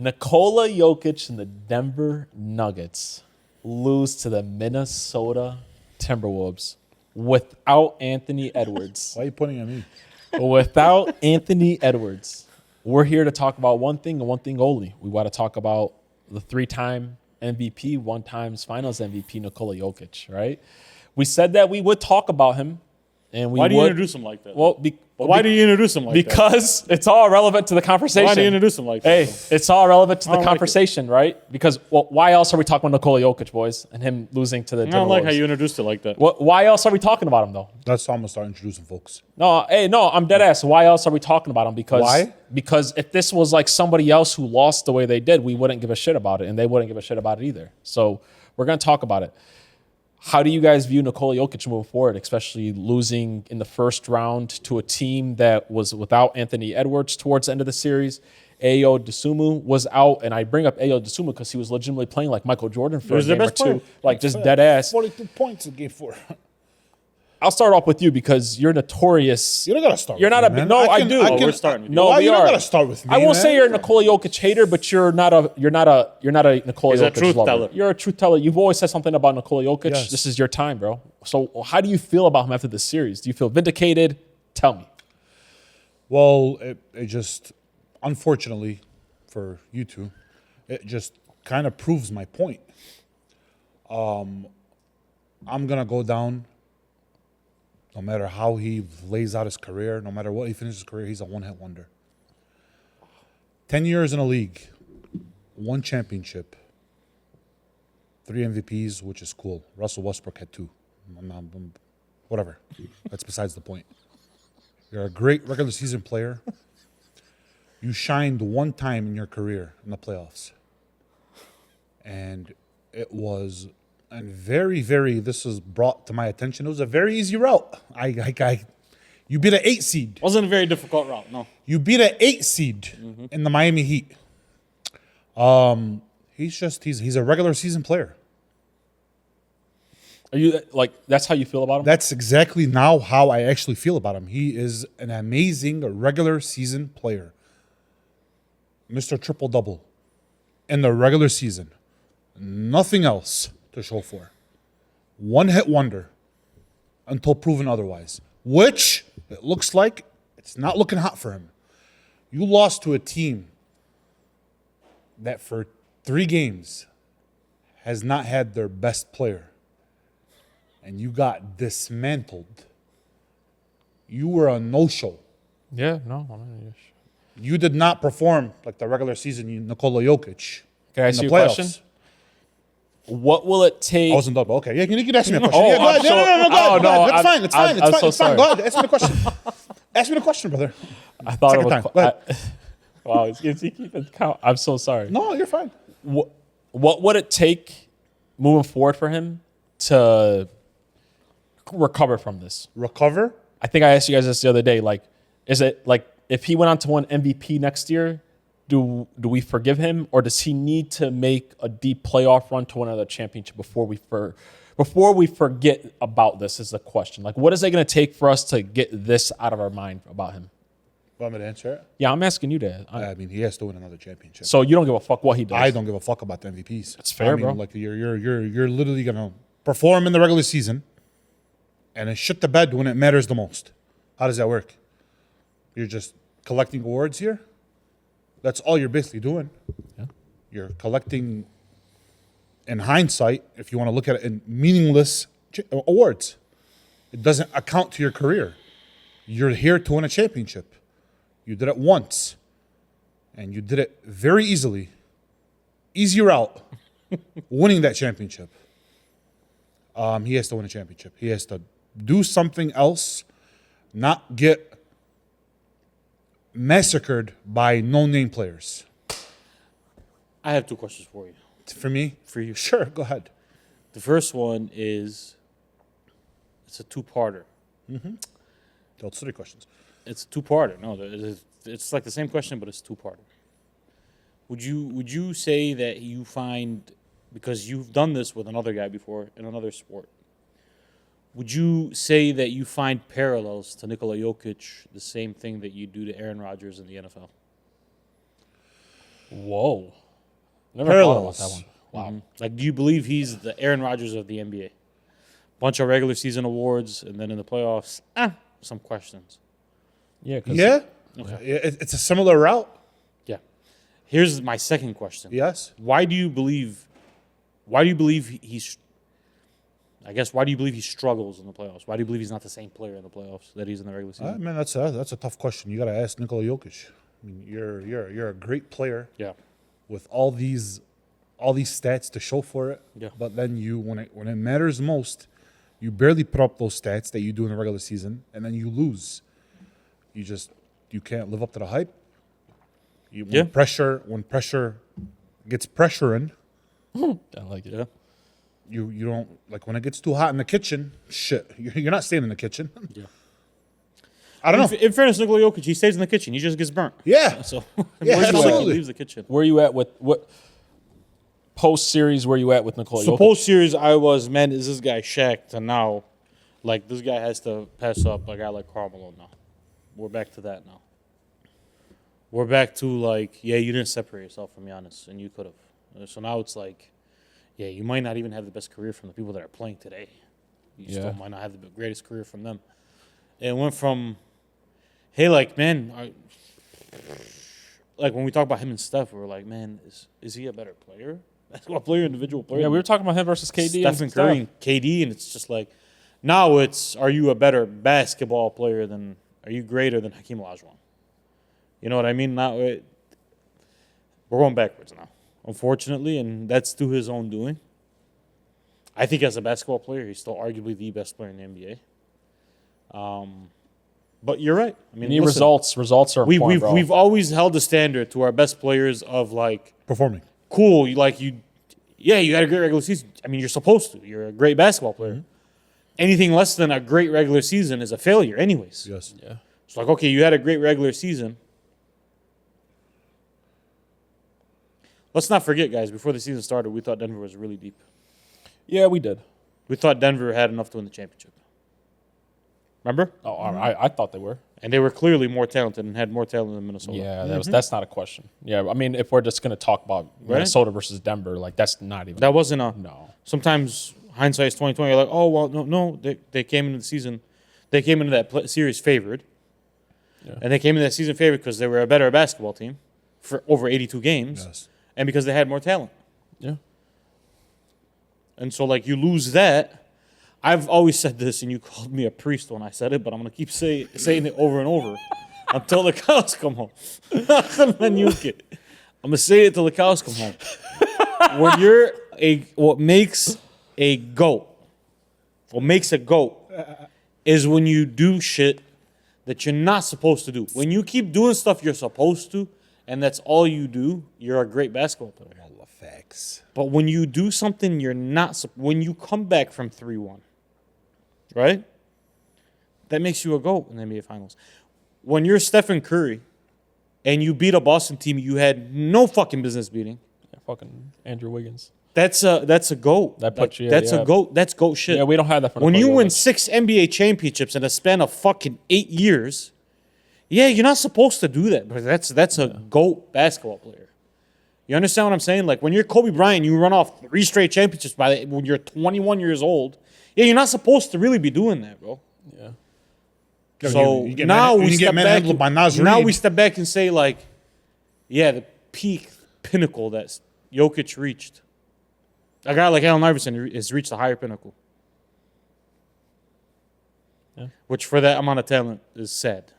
Nikola Jokic and the Denver Nuggets lose to the Minnesota Timberwolves without Anthony Edwards. Why are you pointing at me? Without Anthony Edwards. We're here to talk about one thing and one thing only. We want to talk about the 3-time MVP, 1-time finals MVP, Nikola Jokic, right? We said that we would talk about him. And we Why do you introduce him like that? Well, why do you introduce him like that? Because it's all relevant to the conversation. Why do you introduce him like that? Hey, it's all relevant to the like conversation, right? Because why else are we talking about Nikola Jokic, boys, and him losing to the Timberwolves? I don't like how you introduced it like that. Why else are we talking about him, though? That's how I'm going to start introducing folks. No, I'm dead ass. Why else are we talking about him? Why? Because if this was like somebody else who lost the way they did, we wouldn't give a shit about it, and they wouldn't give a shit about it either. So we're going to talk about it. How do you guys view Nikola Jokic moving forward, especially losing in the first round to a team that was without Anthony Edwards towards the end of the series? Ayo Dosunmu was out, and I bring up Ayo Dosunmu because he was legitimately playing like Michael Jordan for a game or two, like just dead ass. 42 points a game for. I'll start off with you because you're notorious. You don't gotta start. You're with not me, a man. no. I can- do. I can- we're starting with you. No, Why we you are. don't gotta start with me. I won't man. say you're a Nikola Jokic hater, but you're not a Nikola He's a Jokic truth lover. teller. You're a truth teller. You've always said something about Nikola Jokic. Yes. This is your time, bro. So how do you feel about him after this series? Do you feel vindicated? Tell me. Well, it just, unfortunately for you two, it just kind of proves my point. I'm going to go down, no matter how he lays out his career, no matter what he finishes his career, he's a one-hit wonder. 10 years in a league, 1 championship, 3 MVPs, which is cool. Russell Westbrook had 2. Whatever. That's besides the point. You're a great regular season player. You shined 1 time in your career in the playoffs. And it was a very, very, this was brought to my attention. It was a very easy route. You beat an 8 seed. Wasn't a very difficult route, no. You beat an 8 seed in the Miami Heat. He's a regular season player. Are you like that's how you feel about him? That's exactly now how I actually feel about him. He is an amazing regular season player. Mr. Triple-double in the regular season. Nothing else to show for. 1-hit wonder until proven otherwise, which it looks like it's not looking hot for him. You lost to a team that for 3 games has not had their best player. And you got dismantled. You were a no-show. Yeah, no. I mean, You did not perform like the regular season Nikola Jokic Can I in ask the you a playoffs. question? What will it take? I wasn't done, but okay. Yeah, you can ask me a question. Oh, Yeah, go ahead. I'm so- No, go ahead. oh, Go no, ahead. It's fine. It's fine. It's I'm fine. so It's fine. sorry. Go ahead. Ask me the question. Ask me the question, brother. I thought Second it time. was. Go ahead. Wow, he's keeping count. I'm so sorry. No, you're fine. What would it take moving forward for him to recover from this? Recover? I think I asked you guys this the other day. Like, is it like if he went on to win MVP next year, do we forgive him, or does he need to make a deep playoff run to win another championship before we forget about this? Is the question. Like, what is it going to take for us to get this out of our mind about him? Want me to answer it? Yeah, I'm asking you that. I mean, he has to win another championship. So you don't give a fuck what he does. I don't give a fuck about the MVPs. That's fair, I mean, bro. Like you're literally gonna perform in the regular season, and then shit the bed when it matters the most. How does that work? You're just collecting awards here. That's all you're basically doing. Yeah. You're collecting, in hindsight, if you want to look at it, in meaningless awards. It doesn't account to your career. You're here to win a championship. You did it once, and you did it very easily. Easy route, winning that championship. He has to win a championship. He has to do something else, not get massacred by no-name players. I have 2 questions for you. For me? For you. Sure, go ahead. The first one is, it's a 2-parter. That's 3 questions. It's a 2-parter. No, it's like the same question, but it's 2-parter. Would you say that you find, because you've done this with another guy before in another sport, would you say that you find parallels to Nikola Jokic, the same thing that you do to Aaron Rodgers in the NFL? Whoa. Never thought about Parallels. that one. Wow. Like, do you believe he's the Aaron Rodgers of the NBA? Bunch of regular season awards, and then in the playoffs, some questions. Yeah. 'Cause Yeah. Okay. It's a similar route. Yeah. Here's my second question. Yes. Why do you believe he's I guess why do you believe he struggles in the playoffs? Why do you believe he's not the same player in the playoffs that he's in the regular season? Man, that's a tough question. You got to ask Nikola Jokic. I mean, you're a great player Yeah. with all these stats to show for it. Yeah. But then when it matters most, you barely put up those stats that you do in the regular season, and then you lose. You can't live up to the hype. When pressure gets pressuring, I like it. Yeah. you don't like when it gets too hot in the kitchen. Shit, you're not staying in the kitchen. Yeah. I don't know. In fairness, Nikola Jokic, he stays in the kitchen. He just gets burnt. Yeah. So Yeah, it's not like he absolutely. leaves the kitchen. Where you at with what post series? Where you at with Nikola So Jokic? post series, I was, man, is this guy Shaq to now? Like, this guy has to pass up a guy like Karl Malone now. We're back to that now. We're back to, like, yeah, you didn't separate yourself from Giannis, and you could have. So now it's like, yeah, you might not even have the best career from the people that are playing today. You still might not have the greatest career from them. It went from, hey, like, man, like when we talk about him and Steph, we're like, man, is he a better player? Basketball player, individual player? Yeah, we were talking about him versus KD. Stephen and Curry stuff. and KD, and it's just like, now it's, are you a better basketball player than, are you greater than Hakeem Olajuwon? You know what I mean? Now we're going backwards now, unfortunately, and that's through his own doing. I think as a basketball player, he's still arguably the best player in the NBA. But you're right. I mean, You need listen, results. Results are important, bro. we've always held the standard to our best players of like, Performing. cool, you had a great regular season. I mean, you're supposed to. You're a great basketball player. Mm-hmm. Anything less than a great regular season is a failure, anyways. Yes. Yeah. It's like, okay, you had a great regular season. Let's not forget, guys, before the season started, we thought Denver was really deep. Yeah, we did. We thought Denver had enough to win the championship. Remember? Oh, I thought they were. And they were clearly more talented and had more talent than Minnesota. Yeah, that's not a question. Yeah, I mean, if we're just gonna talk about Minnesota versus Denver, like that's not even. That wasn't a. No. Sometimes hindsight is 20/20. You're like, oh well, no. They came into the season, they came into that series favored, and they came into that season favored because they were a better basketball team for over 82 games, Yes. and because they had more talent. Yeah. And so, like, you lose that. I've always said this, and you called me a priest when I said it, but I'm going to keep saying it over and over until the cows come home. I'm going to say it till the cows come home. When you're what makes a GOAT is when you do shit that you're not supposed to do. When you keep doing stuff you're supposed to, and that's all you do, you're a great basketball player. All the facts. But when you do something you're not, when you come back from 3-1, right? That makes you a GOAT in the NBA Finals. When you're Stephen Curry and you beat a Boston team you had no fucking business beating, Yeah, fucking Andrew Wiggins. that's a GOAT. That puts you- That's yeah. a GOAT. That's GOAT shit. Yeah, we don't have that. For When you Nikola win Jokic. 6 NBA championships in a span of fucking 8 years, yeah, you're not supposed to do that. But that's a GOAT basketball player. You understand what I'm saying? Like when you're Kobe Bryant, you run off 3 straight championships when you're 21 years old. Yeah, you're not supposed to really be doing that, bro. Yeah. So you get now man- we you get step back. manhandled by Nas Now Reed. we step back and say like, yeah, the peak pinnacle that Jokic reached. A guy like Allen Iverson has reached a higher pinnacle. Yeah. Which for that amount of talent is sad.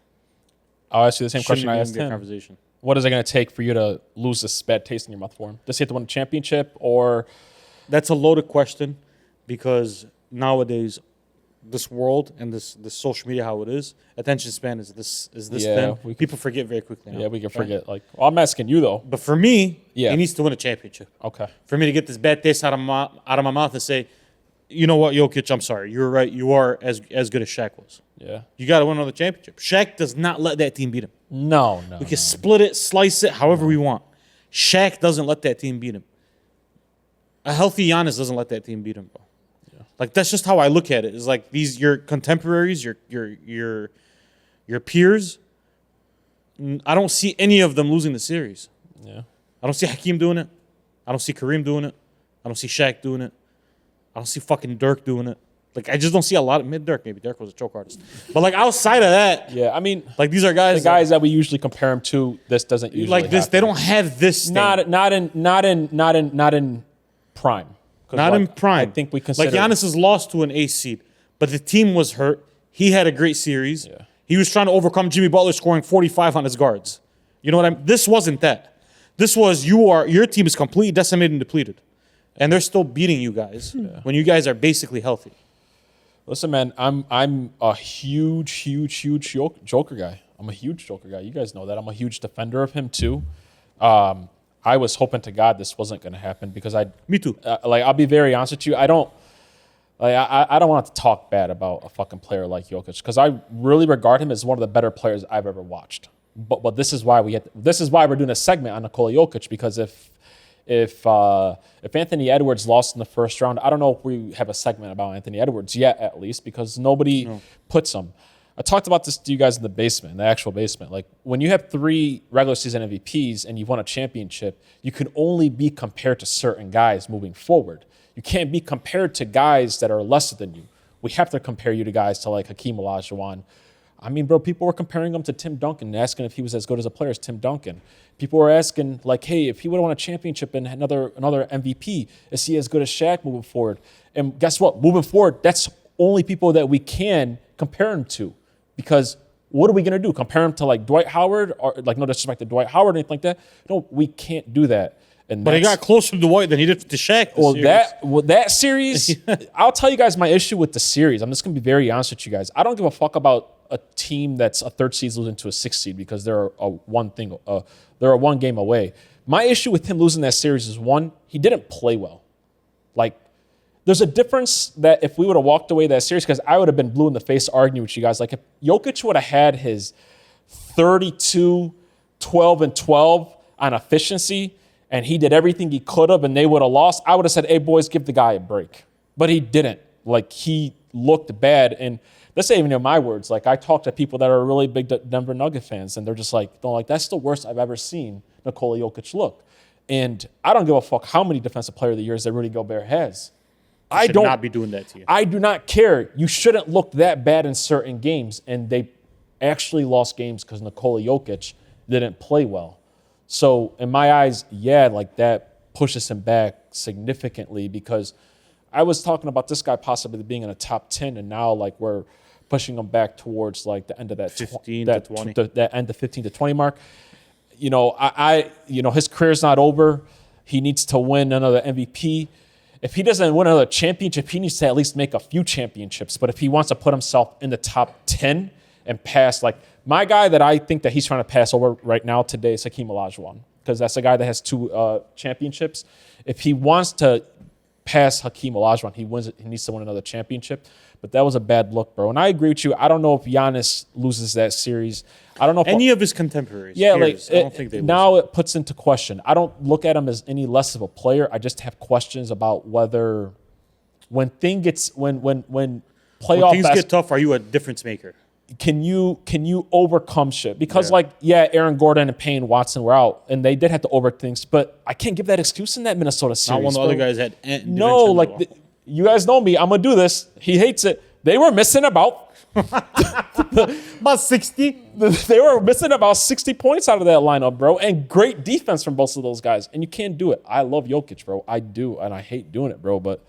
I'll ask you the same Shouldn't question I even asked be a him. conversation. What is it going to take for you to lose this bad taste in your mouth for him? Does he have to win a championship or? That's a loaded question because nowadays, this world and this social media, how it is, attention span is this Yeah, thin. we can- People forget very quickly now. Yeah, we can Okay? forget. Like, well, I'm asking you though. But for me, Yeah. he needs to win a championship. Okay. For me to get this bad taste out of my mouth and say, you know what, Jokic, I'm sorry. You're right. You are as good as Shaq was. Yeah. You got to win another championship. Shaq does not let that team beat him. No. We can split it, slice it, however we want. Shaq doesn't let that team beat him. A healthy Giannis doesn't let that team beat him, bro. Yeah. Like that's just how I look at it. It's like your contemporaries, your peers. I don't see any of them losing the series. Yeah. I don't see Hakeem doing it. I don't see Kareem doing it. I don't see Shaq doing it. I don't see fucking Dirk doing it. Like, I just don't see a lot of Dirk. Maybe Dirk was a choke artist, but like outside of that, Yeah, I mean, like these are guys, the guys that we usually compare him to. This doesn't usually like this. happen. They don't have this. Thing. Not in prime. 'Cause, Not like, in prime. I think we consider like Giannis is lost to an ace seed, but the team was hurt. He had a great series. Yeah. He was trying to overcome Jimmy Butler scoring 45 on his guards. You know what I mean? This wasn't that. This was your team is completely decimated and depleted, and they're still beating you guys when you guys are basically healthy. Listen, man, I'm a huge Joker guy. I'm a huge Joker guy. You guys know that. I'm a huge defender of him too. I was hoping to God this wasn't going to happen because Me too. I'll be very honest with you. I don't want to talk bad about a fucking player like Jokic because I really regard him as one of the better players I've ever watched. But this is why we're doing a segment on Nikola Jokic because if Anthony Edwards lost in the first round, I don't know if we have a segment about Anthony Edwards yet, at least, because nobody puts him. I talked about this to you guys in the actual basement. Like, when you have 3 regular season MVPs and you've won a championship, you can only be compared to certain guys moving forward. You can't be compared to guys that are lesser than you. We have to compare you to guys to like Hakeem Olajuwon. I mean, bro, people were comparing him to Tim Duncan, asking if he was as good as a player as Tim Duncan. People were asking, like, hey, if he would have won a championship and another MVP, is he as good as Shaq moving forward? And guess what? Moving forward, that's only people that we can compare him to. Because what are we going to do? Compare him to, like, Dwight Howard? Or, like, no disrespect to Dwight Howard or anything like that? No, we can't do that. And But he got closer to Dwight than he did to Shaq. That series, I'll tell you guys my issue with the series. I'm just going to be very honest with you guys. I don't give a fuck about a team that's a 3rd seed losing to a 6th seed because they're they're a 1 game away. My issue with him losing that series is, 1, he didn't play well. Like, there's a difference that if we would have walked away that series, because I would have been blue in the face arguing with you guys. Like, if Jokic would have had his 32, 12, and 12 on efficiency, and he did everything he could have, and they would have lost, I would have said, hey, boys, give the guy a break. But he didn't. Like, he looked bad. And that's not even in my words. Like, I talk to people that are really big Denver Nugget fans, and they're just like, that's the worst I've ever seen Nikola Jokic look. And I don't give a fuck how many Defensive Player of the Years that Rudy Gobert has. I should not be doing that to you. I do not care. You shouldn't look that bad in certain games. And they actually lost games because Nikola Jokic didn't play well. So in my eyes, yeah, like that pushes him back significantly because I was talking about this guy possibly being in a top 10, and now like we're pushing him back towards like the end of that 15 to 20. That end of 15 to 20 mark. You know, his career's not over. He needs to win another MVP. If he doesn't win another championship, he needs to at least make a few championships. But if he wants to put himself in the top 10 and pass, like my guy that I think that he's trying to pass over right now today is Hakeem Olajuwon, because that's a guy that has 2 championships. If he wants to pass Hakeem Olajuwon, he needs to win another championship. But that was a bad look, bro. And I agree with you. I don't know if Giannis loses that series. I don't know if any of his contemporaries. Yeah, peers, like I don't think they now lose. it puts into question. I don't look at him as any less of a player. I just have questions about whether when playoff When things get tough, are you a difference maker? Can you overcome shit? Because Aaron Gordon and Payne Watson were out, and they did have to over things. But I can't give that excuse in that Minnesota series. Not when the other guys had. You guys know me. I'm gonna do this. He hates it. They were missing about 60. They were missing about 60 points out of that lineup, bro, and great defense from both of those guys. And you can't do it. I love Jokic, bro. I do, and I hate doing it, bro. But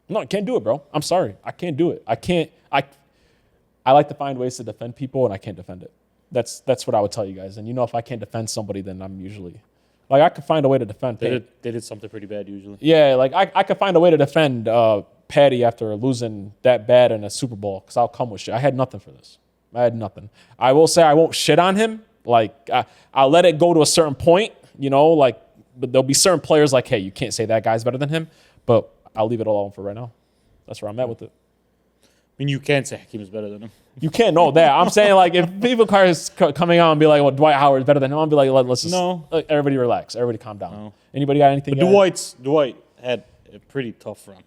no, I can't do it, bro. I'm sorry. I can't do it. I can't. I like to find ways to defend people, and I can't defend it. That's what I would tell you guys. And if I can't defend somebody, then I'm usually like I could find a way to defend. They did something pretty bad usually. Yeah, like I could find a way to defend Patty after losing that bad in a Super Bowl, because I'll come with shit. I had nothing for this. I had nothing. I will say I won't shit on him. Like I'll let it go to a certain point, but there'll be certain players like, hey, you can't say that guy's better than him. But I'll leave it alone for right now. That's where I'm at with it. I mean, you can't say Hakeem is better than him. You can't know that. I'm saying, like, if people is coming out and be like, well, Dwight Howard's better than him, I'll be like, let's just, everybody relax. Everybody calm down. No. Anybody got anything? Dwight had a pretty tough run.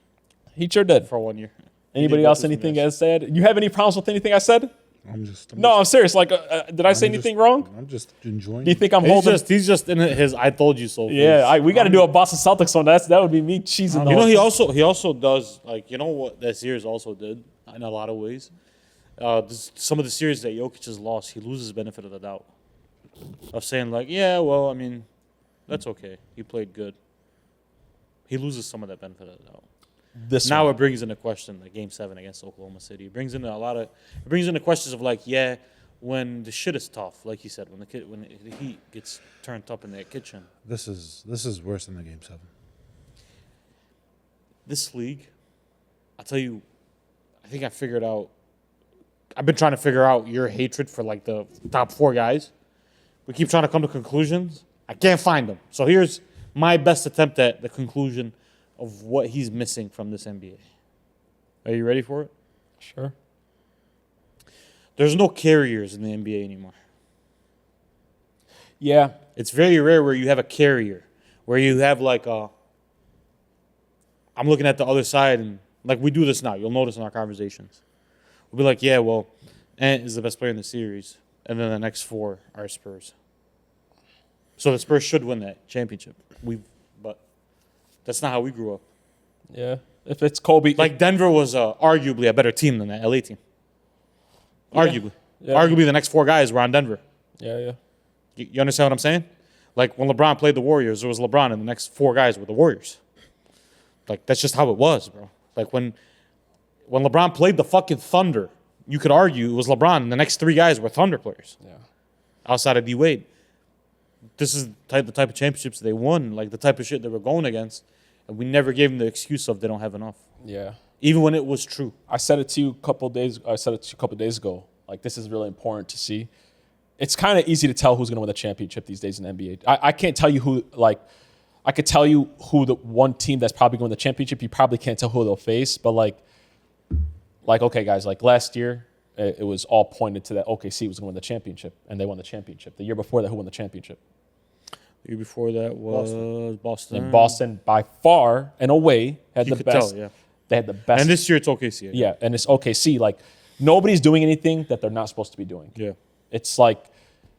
He sure did. For 1 year. Anybody else, anything I said? You have any problems with anything I said? I'm serious. Like, did I say anything wrong? I'm just enjoying. Do you think I'm He's holding? he's just in his "I told you so." Yeah, we got to do a Boston Celtics one. That would be me cheesing. You know, he also does, like, you know what that series also did in a lot of ways. Some of the series that Jokic has lost, he loses benefit of the doubt of saying like, yeah, well, I mean, that's okay. He played good. He loses some of that benefit of the doubt. Now it brings into question the Game 7 against Oklahoma City. It brings into questions of like, yeah, when the shit is tough, like you said, when the heat gets turned up in that kitchen. This is worse than the Game 7. This league, I'll tell you, I think I figured out. I've been trying to figure out your hatred for like the top 4 guys. We keep trying to come to conclusions. I can't find them. So here's my best attempt at the conclusion of what he's missing from this NBA. Are you ready for it? Sure. There's no carriers in the NBA anymore. Yeah. It's very rare where you have a carrier, where you have like a. I'm looking at the other side, and like we do this now. You'll notice in our conversations. We'll be like, yeah, well, Ant is the best player in the series, and then the next 4 are Spurs. So the Spurs should win that championship. But that's not how we grew up. Yeah. If it's Kobe, Like Denver was arguably a better team than that LA team. Arguably. Yeah. Arguably the next 4 guys were on Denver. yeah. You understand what I'm saying? Like when LeBron played the Warriors, there was LeBron and the next 4 guys were the Warriors. Like that's just how it was, bro. Like when LeBron played the fucking Thunder, you could argue it was LeBron and the next 3 guys were Thunder players. Yeah. Outside of D-Wade. This is the type of championships they won, like the type of shit they were going against. And we never gave them the excuse of they don't have enough. Yeah. Even when it was true. I said it to you a couple days ago. Like, this is really important to see. It's kind of easy to tell who's going to win the championship these days in the NBA. I can't tell you who, like, I could tell you who the one team that's probably going to win the championship. You probably can't tell who they'll face. But, like okay, guys, like last year, it was all pointed to that OKC was going to win the championship, and they won the championship. The year before that, who won the championship? The year before that was Boston. And Boston, by far and away, had the best. Tell, yeah. They had the best. And this year it's OKC. Yeah, and it's OKC. Like, nobody's doing anything that they're not supposed to be doing. Yeah. It's like,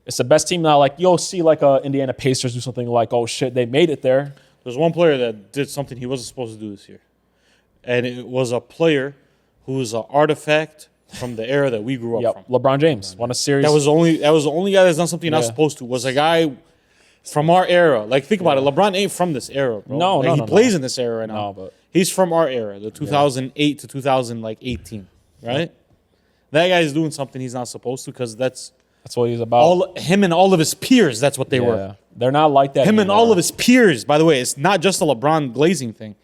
it's the best team now. Like, you'll see like Indiana Pacers do something like, oh shit, they made it there. There's one player that did something he wasn't supposed to do this year. And it was a player who was an artifact from the era that we grew up from. LeBron James won a series. That was the only guy that's done something you're not supposed to. Was a guy from our era. Like, think about it. LeBron ain't from this era, bro. No, like, no, he no, plays no. in this era right now. No, but he's from our era, the 2008 to 2018, right? That guy's doing something he's not supposed to because that's what he's about. Him and all of his peers, that's what they were. They're not like that Him anymore. and all of his peers, by the way, it's not just a LeBron glazing thing.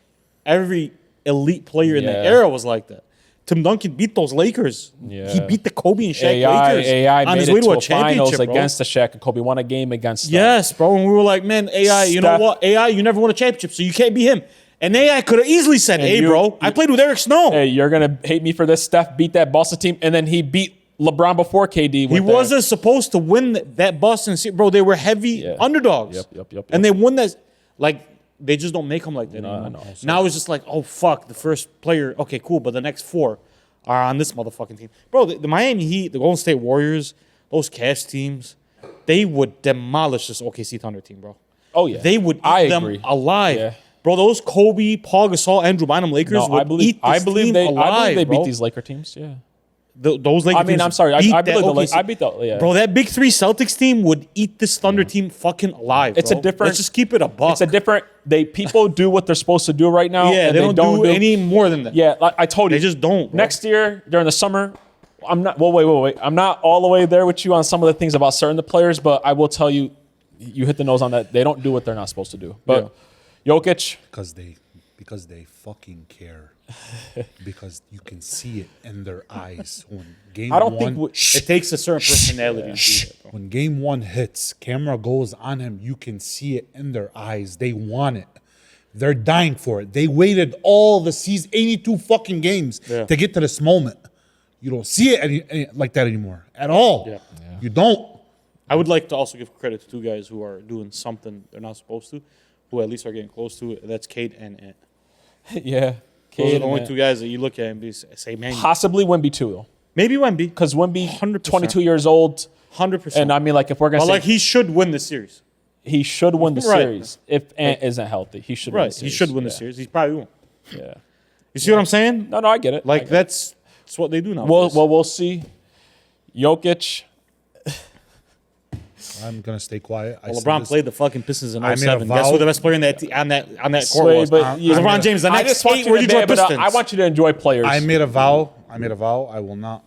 Every elite player in that era was like that. Tim Duncan beat those Lakers. Yeah. He beat the Kobe and Shaq Lakers AI on made his it way to a finals championship, bro. against the Shaq and Kobe. Won a game against them. Yes, bro. And we were like, man, AI, you know Steph- what? AI, you never won a championship, so you can't be him. And AI could have easily said, hey, bro, I played with Eric Snow. Hey, you're going to hate me for this. Steph beat that Boston team, and then he beat LeBron before KD. He wasn't supposed to win that Boston series. Bro, they were heavy underdogs. Yep. And they won that. Like, they just don't make them like that anymore. I know. Now it's just like, oh, fuck, the first player. Okay, cool, but the next 4 are on this motherfucking team. Bro, the Miami Heat, the Golden State Warriors, those Cavs teams, they would demolish this OKC Thunder team, bro. Oh, yeah. They would eat them alive. Yeah. Bro, those Kobe, Paul Gasol, Andrew Bynum Lakers would eat this team alive, they bro. beat these Laker teams, yeah. Those Lakers I mean, teams I'm sorry. beat I that believe the OKC. I beat the, yeah. Bro, that big 3 Celtics team would eat this Thunder team fucking alive, It's bro. a different. Let's just keep it a buck. It's a different. People do what they're supposed to do right now. Yeah, and they don't do any more than that. Yeah, like I told you. They just don't, bro. Next year, during the summer, I'm not. Well, wait. I'm not all the way there with you on some of the things about certain the players, but I will tell you, you hit the nose on that. They don't do what they're not supposed to do. But Jokic, because they fucking care. Because you can see it in their eyes when game I don't one. think It takes a certain personality to do that, bro. When game 1 hits, camera goes on him. You can see it in their eyes. They want it. They're dying for it. They waited all the season, 82 fucking games to get to this moment. You don't see it any like that anymore at all. Yeah. You don't. I would like to also give credit to 2 guys who are doing something they're not supposed to, who at least are getting close to it. That's Cade and Ant. yeah, Those are Cade the only and 2 guys that you look at and say, man, possibly Wemby too, though. Maybe Wemby. Because Wemby, 100%. 22 years old. 100%. And I mean, like, if we're going to But say like he should win the series. he should win the Right. series if Ant isn't healthy. He should win the Right. series. He should win the Yeah. series. He probably won't. Yeah. You see what I'm saying? No, I get it. Like I get it. that's what they do now. We'll see. Jokic. I'm gonna stay quiet. LeBron played the fucking Pistons in I made a 07. Guess vow- who the best player in that on that court Sway, was? but It was I LeBron made James. The I next just want 8 you were to Detroit but, Pistons. I want you to enjoy players. I made a vow. I will not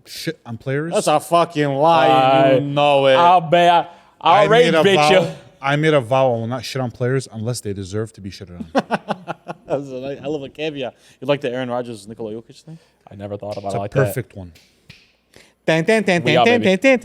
shit on players. That's a fucking lie. You know it. I'll bet. I'll rage bait you. I made a vow. I will not shit on players unless they deserve to be shitted on. That's a hell of a caveat. You like the Aaron Rodgers Nikola Jokic thing? I never thought about It's it a like perfect one. Dun, dun, dun, We dun, out, dun, baby. dun, dun.